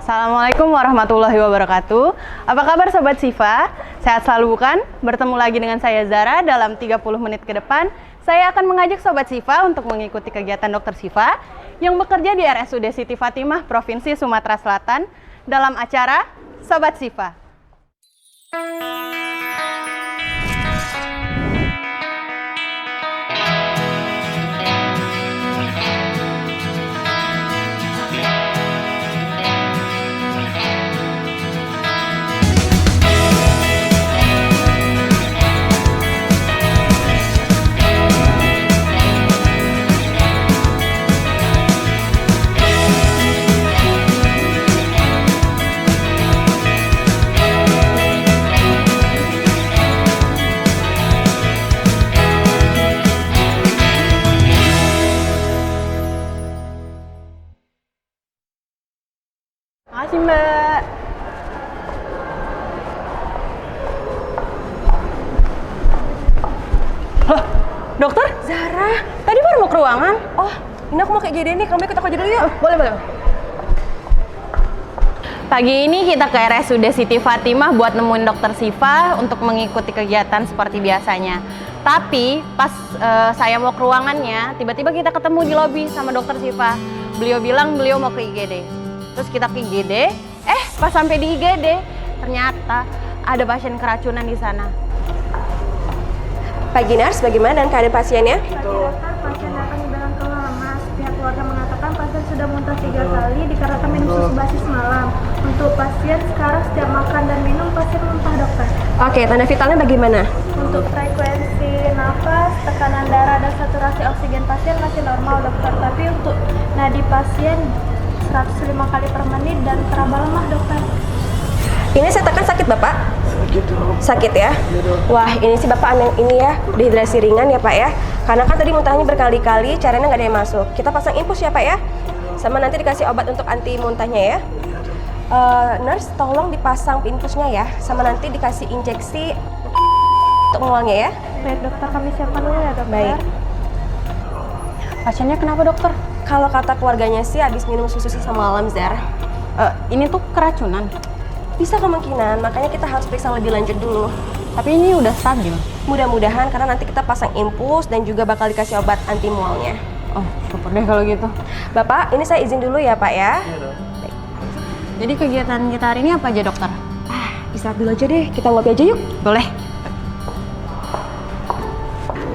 Assalamualaikum warahmatullahi wabarakatuh. Apa kabar Sobat Sifa? Sehat selalu bukan? Bertemu lagi dengan saya Zara dalam 30 menit ke depan. Saya akan mengajak Sobat Sifa untuk mengikuti kegiatan Dokter Sifa yang bekerja di RSUD Siti Fatimah, Provinsi Sumatera Selatan dalam acara Sobat Sifa. Makasih Mbak. Loh, dokter? Zara, Tadi baru mau ke ruangan. oh ini aku mau kayak gini nih, kamu ikut aku aja dulu yuk. Boleh. Pagi ini kita ke RSUD Siti Fatimah buat nemuin Dokter Sifa untuk mengikuti kegiatan seperti biasanya. Tapi pas saya mau ke ruangannya, tiba-tiba kita ketemu di lobi sama Dokter Sifa. Beliau bilang beliau mau ke IGD. Terus kita ke IGD, pas sampai di IGD, ternyata ada pasien keracunan di sana. Pagi Nars, bagaimana dengan keadaan pasiennya? Pagi dokter, pasien datang bilang keluar lemas. Pihak keluarga mengatakan pasien sudah muntah 3 kali dikarenakan minum susu basi semalam. Untuk pasien sekarang setiap makan dan minum pasien muntah dokter. Oke, tanda vitalnya bagaimana? Untuk frekuensi nafas, tekanan darah dan saturasi oksigen pasien masih normal dokter. Tapi untuk nadi pasien 105 kali per menit dan teraba lemah dokter. Ini saya tekan sakit Bapak? Sakit ya? Wah, ini sih Bapak ini ya, dehidrasi ringan ya Pak ya. Karena kan tadi muntahnya berkali-kali, cairannya nggak ada yang masuk. Kita pasang infus ya Pak ya. Sama nanti dikasih obat untuk anti muntahnya ya. Nurse, tolong dipasang infusnya ya. Sama nanti dikasih injeksi untuk mualnya ya. Baik dokter, kami siapkan dulu ya dokter. Baik. Pasiennya kenapa dokter? Kalau kata keluarganya sih habis minum susu sisa malam, Zar. Ini tuh keracunan. Bisa kemungkinan, makanya kita harus periksa lebih lanjut dulu. Tapi ini udah stabil. Mudah-mudahan karena nanti kita pasang infus dan juga bakal dikasih obat anti mualnya. Oh, syukur deh kalau gitu. Bapak, ini saya izin dulu ya Pak ya. Jadi kegiatan kita hari ini apa aja dokter? Istirahat dulu aja deh, kita ngopi aja yuk. Boleh.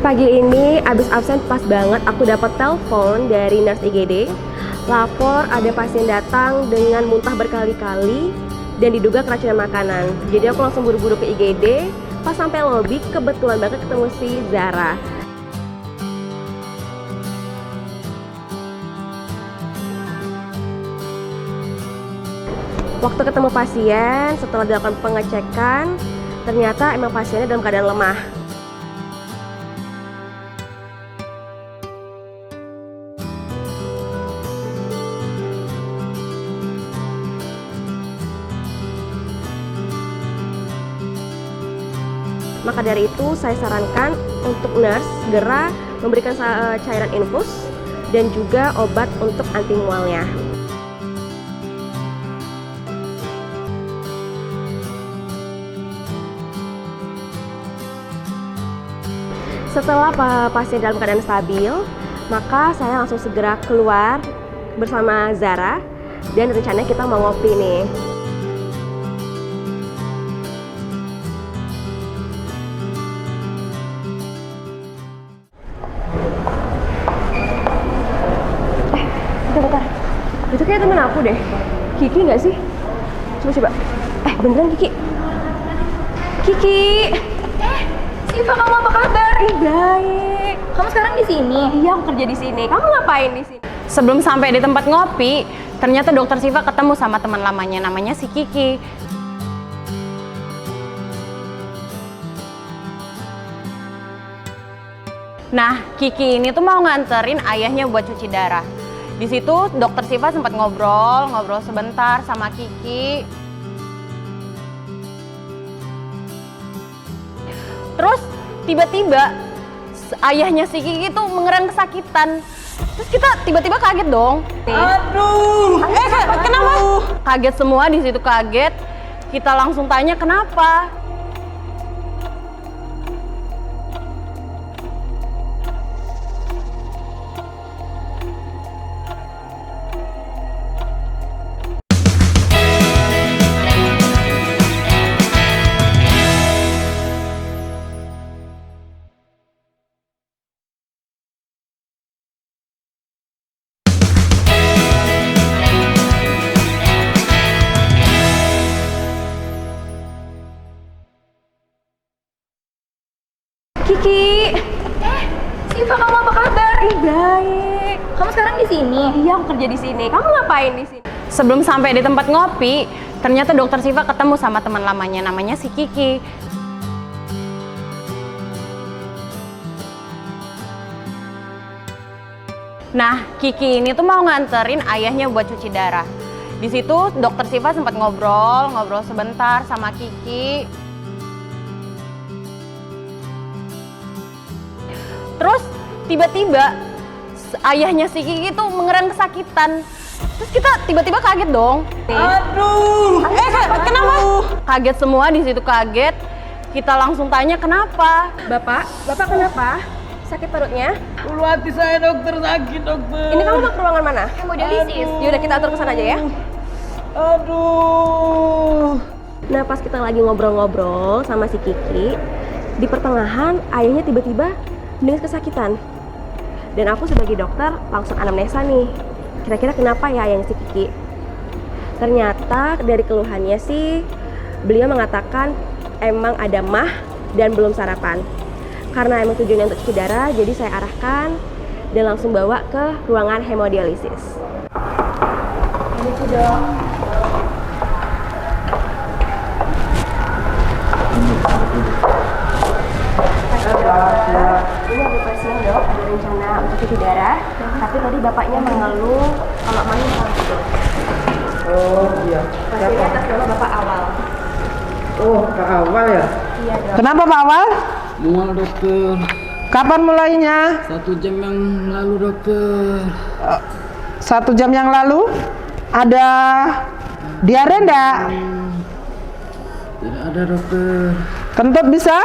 Pagi ini abis absen pas banget aku dapat telepon dari nurse IGD. Lapor ada pasien datang dengan muntah berkali-kali dan diduga keracunan makanan. Jadi aku langsung buru-buru ke IGD. Pas sampai lobi kebetulan banget ketemu si Zara. Waktu ketemu pasien, setelah dilakukan pengecekan, ternyata emang pasiennya dalam keadaan lemah. Maka dari itu saya sarankan untuk nurse segera memberikan cairan infus dan juga obat untuk anti mualnya. Setelah pasien dalam keadaan stabil, maka saya langsung segera keluar bersama Zara dan rencananya kita mau ngopi nih. Bentar. Itu kayak temen aku deh. Kiki nggak sih? Coba. Beneran Kiki? Kiki! Siva, kamu apa kabar? Baik. Kamu sekarang di sini? Iya, aku kerja di sini. Kamu ngapain di sini? Sebelum sampai di tempat ngopi, ternyata Dokter Siva ketemu sama teman lamanya, namanya si Kiki. Nah, Kiki ini tuh mau nganterin ayahnya buat cuci darah. Di situ Dokter Siva sempat ngobrol sebentar sama Kiki. Terus tiba-tiba ayahnya si Kiki tuh mengerang kesakitan. Terus kita tiba-tiba kaget dong. Aduh. Kenapa? Kaget semua di situ, kaget. Kita langsung tanya kenapa. Kiki. Siva, kamu apa kabar? Baik. Kamu sekarang di sini? Iya, aku kerja di sini. Kamu ngapain di sini? Sebelum sampai di tempat ngopi, ternyata dokter Siva ketemu sama teman lamanya, namanya si Kiki. Nah, Kiki ini tuh mau nganterin ayahnya buat cuci darah. Di situ dokter Siva sempat ngobrol sebentar sama Kiki. Terus tiba-tiba ayahnya si Kiki tuh mengerang kesakitan. Terus kita tiba-tiba kaget dong. Aduh. Kenapa? Kaget semua di situ, kaget. Kita langsung tanya kenapa. Bapak kenapa? Sakit perutnya? Ulu hati saya dokter, sakit dokter. Ini kamu mau ke ruangan mana? Hemodialisis. Yaudah, kita atur ke sana aja ya. Aduh. Nah, pas kita lagi ngobrol-ngobrol sama si Kiki, di pertengahan ayahnya tiba-tiba dengan kesakitan. Dan aku sebagai dokter langsung anamnesa nih. Kira-kira kenapa ya ayahnya si Kiki? Ternyata dari keluhannya sih, beliau mengatakan emang ada mah dan belum sarapan. Karena emang tujuannya untuk cuci darah, jadi saya arahkan dan langsung bawa ke ruangan hemodialisis. Ini tuh dok. Ini ada pasien dok, ada rencana untuk cuci darah, tapi tadi bapaknya mengeluh kalau maunya kurang tidur. Oh iya. Pasiennya atas nama bapak Awal. Oh, Kak Awal ya? Iya dok. Kenapa Pak Awal? Mual dokter. Kapan mulainya? 1 jam yang lalu dokter. 1 jam yang lalu? Ada diare enggak? Tidak ada dokter. Kentut bisa?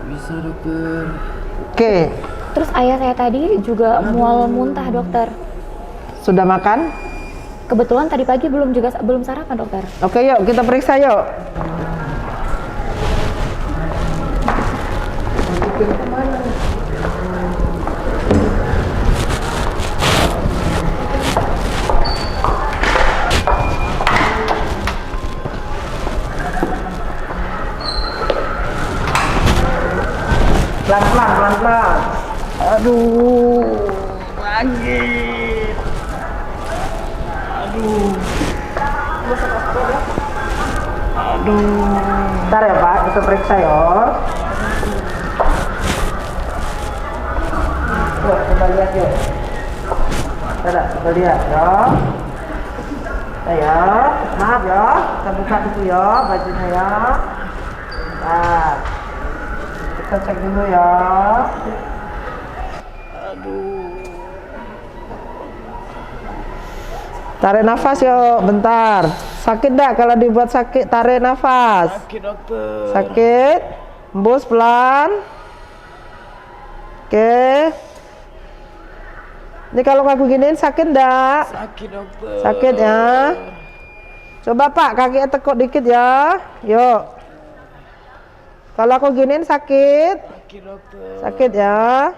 Bisa dokter. Oke. Terus ayah saya tadi juga mual muntah, dokter. Sudah makan? Kebetulan tadi pagi belum sarapan, dokter. Oke, yuk kita periksa yuk. Pelan-pelan. Aduh, Sakit. Aduh. bentar ya Pak, kita periksa ya. Yuk, coba lihat yuk. Coba lihat ya. Ya, maaf ya, kita buka dulu ya bajunya ya. Nah, kita cek dulu ya. Tarik nafas yuk, bentar. Sakit enggak kalau dibuat sakit? Tarik nafas. Sakit dokter. Sakit. Hembus pelan. Oke. Ini kalau aku giniin sakit enggak? Sakit dokter. Sakit ya. Coba Pak, kakinya tekuk dikit ya. Yuk. Kalau aku giniin sakit. Sakit dokter. Sakit ya.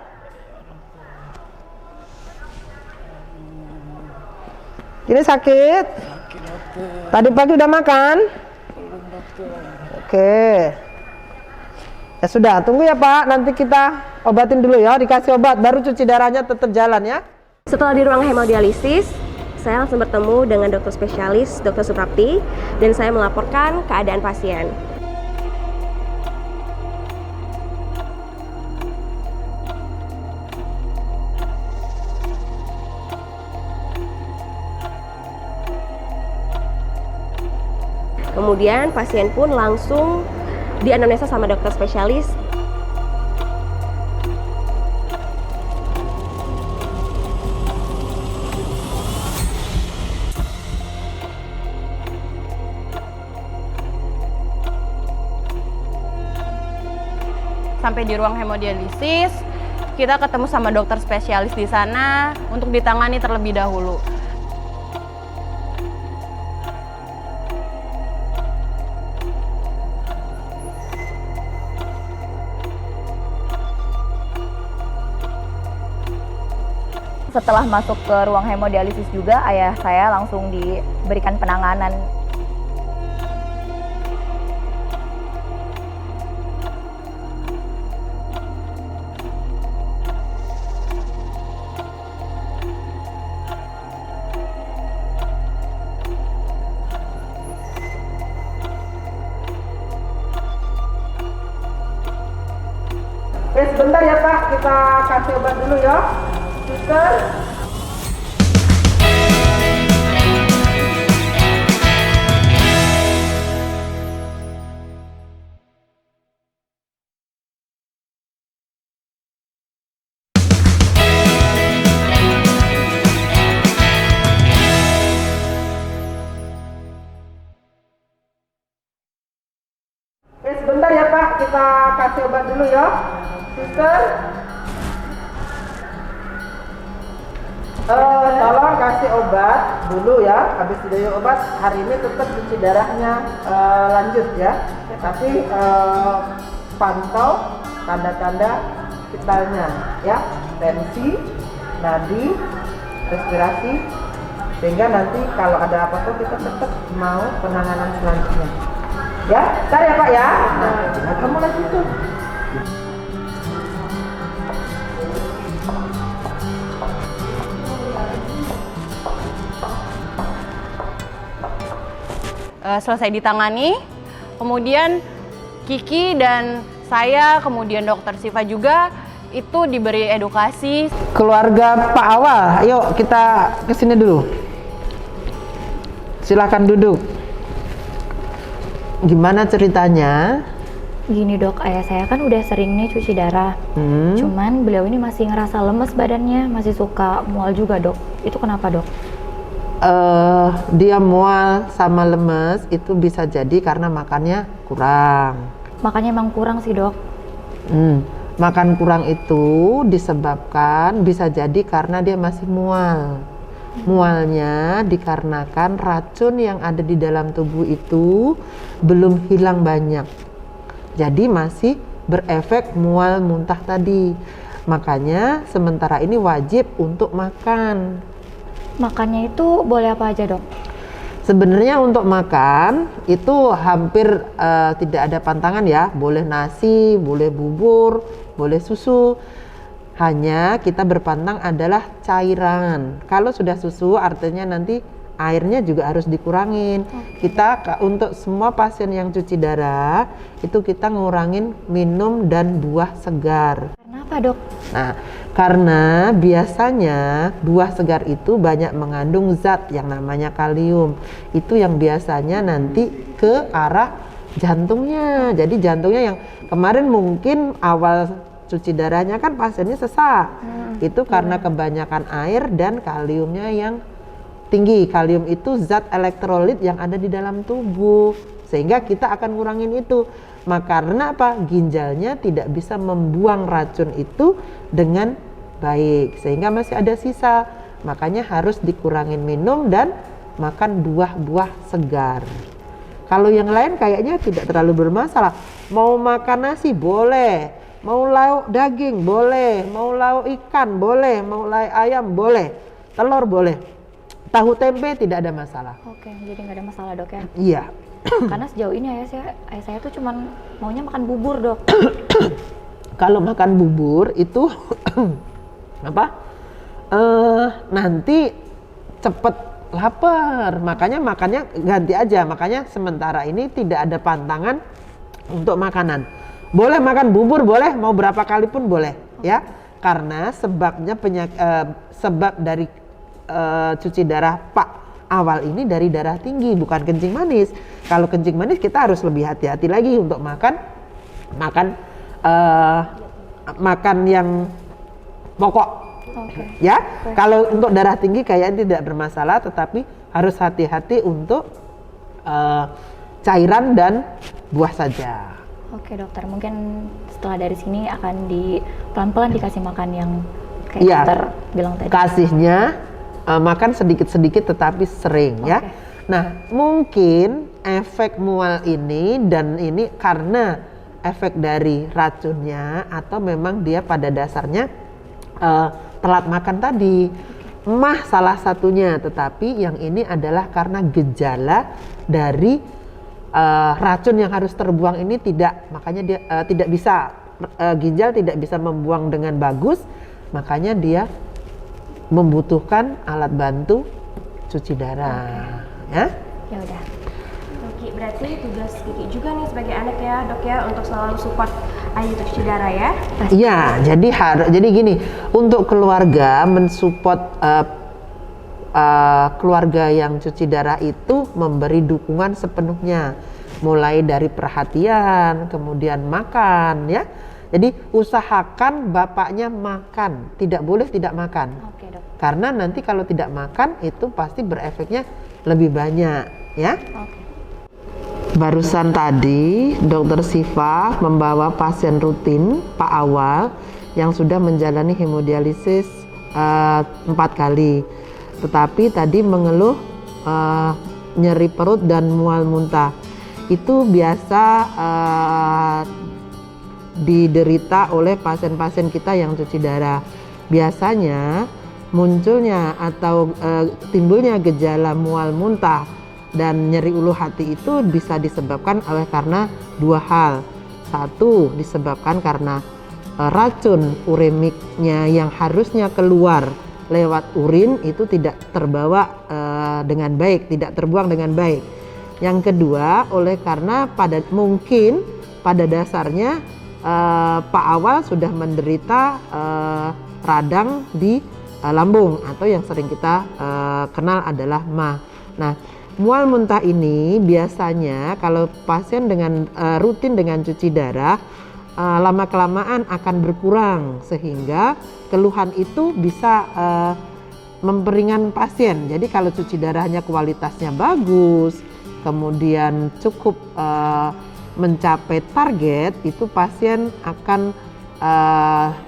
Ini sakit. Sakit dokter. Tadi pagi udah makan? Belum dokter. Oke. Ya sudah, tunggu ya Pak. Nanti kita obatin dulu ya. Dikasih obat, baru cuci darahnya tetap jalan ya. Setelah di ruang hemodialisis, saya langsung bertemu dengan dokter spesialis, Dr. Suprapti, dan saya melaporkan keadaan pasien. Kemudian pasien pun langsung dianamnesa sama dokter spesialis. sampai di ruang hemodialisis, kita ketemu sama dokter spesialis di sana untuk ditangani terlebih dahulu. Setelah masuk ke ruang hemodialisis juga, ayah saya langsung diberikan penanganan. Sebentar ya Pak, kita kasih obat dulu ya. Suster. Sebentar ya Pak, kita kasih obat dulu ya. Suster. Tolong kasih obat dulu ya. Habis dari obat, hari ini tetap cuci darahnya lanjut ya. Tapi pantau tanda-tanda vitalnya ya. Tensi, nadi, respirasi. Sehingga nanti kalau ada apa-apa kita tetap mau penanganan selanjutnya. Ya, ntar ya Pak ya. Nah, kamu lagi tuh. Selesai ditangani, kemudian Kiki dan saya, kemudian dokter Siva juga itu diberi edukasi. Keluarga Pak Awal, ayo kita kesini dulu. Silakan duduk. Gimana ceritanya? Gini dok, ayah saya kan udah sering nih cuci darah. Cuman beliau ini masih ngerasa lemes badannya, masih suka mual juga dok. Itu kenapa dok? Dia mual sama lemes itu bisa jadi karena makannya kurang. Makannya emang kurang sih dok. Makan kurang itu disebabkan bisa jadi karena dia masih mual. Mualnya dikarenakan racun yang ada di dalam tubuh itu belum hilang banyak. Jadi masih berefek mual muntah tadi. Makanya sementara ini wajib untuk makan. Makannya itu boleh apa aja dok? Sebenarnya untuk makan itu hampir tidak ada pantangan ya. Boleh nasi, boleh bubur, boleh susu. Hanya kita berpantang adalah cairan. Kalau sudah susu artinya nanti airnya juga harus dikurangin. Kita untuk semua pasien yang cuci darah itu kita ngurangin minum dan buah segar. Kenapa dok? Nah, karena biasanya buah segar itu banyak mengandung zat yang namanya kalium. Itu yang biasanya nanti ke arah jantungnya. Jadi jantungnya yang kemarin mungkin awal cuci darahnya kan pasiennya sesak. Itu karena kebanyakan air dan kaliumnya yang tinggi. Kalium itu zat elektrolit yang ada di dalam tubuh. Sehingga kita akan ngurangin itu. Karena apa? Ginjalnya tidak bisa membuang racun itu dengan baik. Sehingga masih ada sisa. Makanya harus dikurangin minum dan makan buah-buah segar. Kalau yang lain kayaknya tidak terlalu bermasalah. Mau makan nasi boleh, mau lauk daging boleh, mau lauk ikan boleh, mau lauk ayam boleh, telur boleh, tahu tempe tidak ada masalah. Oke, jadi nggak ada masalah dok ya? Iya. Karena sejauh ini ayah saya tuh cuman maunya makan bubur dok. Kalau makan bubur itu apa? Nanti cepet lapar. Makanya makannya ganti aja. Makanya sementara ini tidak ada pantangan untuk makanan. Boleh makan bubur, boleh, mau berapa kali pun boleh, ya. Karena sebabnya sebab dari cuci darah Pak Awal ini dari darah tinggi, bukan kencing manis. Kalau kencing manis kita harus lebih hati-hati lagi untuk makan yang pokok, ya. Kalau untuk darah tinggi kayaknya tidak bermasalah, tetapi harus hati-hati untuk cairan dan buah saja. Oke dokter, mungkin setelah dari sini akan pelan-pelan dikasih makan yang kayak Iya. dokter bilang tadi. Kasihnya makan sedikit-sedikit tetapi sering ya. Oke. Nah, mungkin efek mual ini dan ini karena efek dari racunnya atau memang dia pada dasarnya telat makan tadi. Mah salah satunya, tetapi yang ini adalah karena gejala dari racun yang harus terbuang ini makanya dia tidak bisa ginjal tidak bisa membuang dengan bagus, makanya dia membutuhkan alat bantu cuci darah, ya. Ya udah. Oke, berarti tugas Kiki juga nih sebagai anak ya dok ya untuk selalu support Ayu untuk cuci darah ya. Iya, jadi gini, untuk keluarga mensupport keluarga yang cuci darah itu memberi dukungan sepenuhnya, mulai dari perhatian, kemudian makan ya. Jadi usahakan bapaknya makan, tidak boleh tidak makan. Oke dok. Karena nanti kalau tidak makan itu pasti berefeknya lebih banyak ya. Oke. Barusan tadi Dokter Siva membawa pasien rutin Pak Awal yang sudah menjalani hemodialisis 4 kali. Tetapi tadi mengeluh nyeri perut dan mual muntah. Itu biasa diderita oleh pasien-pasien kita yang cuci darah. Biasanya munculnya atau timbulnya gejala mual muntah dan nyeri ulu hati itu bisa disebabkan oleh karena 2 hal. Satu, disebabkan karena racun uremiknya yang harusnya keluar lewat urin itu tidak terbawa dengan baik, tidak terbuang dengan baik. Yang kedua, oleh karena mungkin pada dasarnya Pak Awal sudah menderita radang di lambung atau yang sering kita kenal adalah MAH. Nah, mual muntah ini biasanya kalau pasien dengan rutin dengan cuci darah lama-kelamaan akan berkurang sehingga keluhan itu bisa memperingan pasien. Jadi kalau cuci darahnya kualitasnya bagus, kemudian cukup mencapai target, itu pasien akan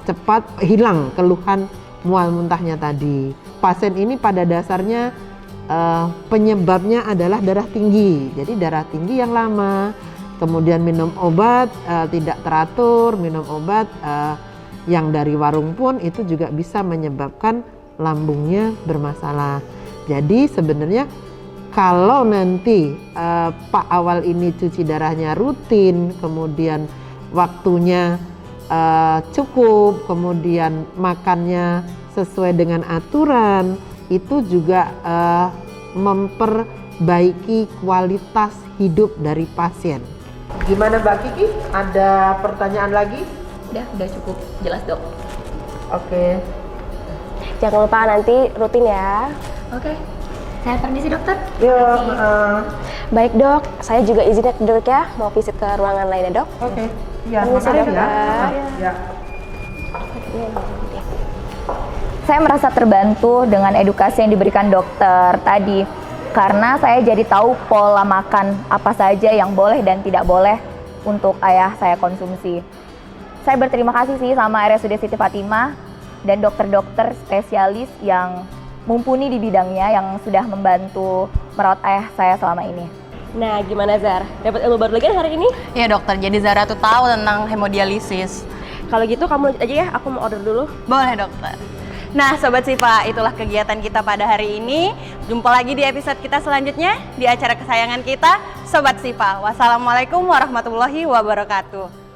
cepat hilang keluhan mual muntahnya tadi. Pasien ini pada dasarnya penyebabnya adalah darah tinggi. Jadi darah tinggi yang lama, kemudian minum obat tidak teratur, minum obat yang dari warung pun itu juga bisa menyebabkan lambungnya bermasalah. Jadi sebenarnya kalau nanti Pak Awal ini cuci darahnya rutin, kemudian waktunya cukup, kemudian makannya sesuai dengan aturan, itu juga memperbaiki kualitas hidup dari pasien. Gimana Mbak Kiki? Ada pertanyaan lagi? Udah cukup jelas dok. Oke. Jangan lupa nanti rutin ya. Oke. Saya permisi dokter. Yuk. Baik dok, saya juga izin dok ya mau visit ke ruangan lain ya dok. Oke. Iya, Permisi, makasih ya. dokter. Ya. Saya merasa terbantu dengan edukasi yang diberikan dokter tadi karena saya jadi tahu pola makan apa saja yang boleh dan tidak boleh untuk ayah saya konsumsi. Saya berterima kasih sih sama RSUD Siti Fatimah dan dokter-dokter spesialis yang mumpuni di bidangnya yang sudah membantu merawat ayah saya selama ini. Nah gimana Zar? Dapat ilmu baru lagi hari ini? Iya dokter, jadi Zara tuh tahu tentang hemodialisis. Kalau gitu kamu lanjut aja ya, aku mau order dulu. Boleh dokter. Nah Sobat Siva, itulah kegiatan kita pada hari ini. Jumpa lagi di episode kita selanjutnya di acara kesayangan kita, Sobat Siva. Wassalamualaikum warahmatullahi wabarakatuh.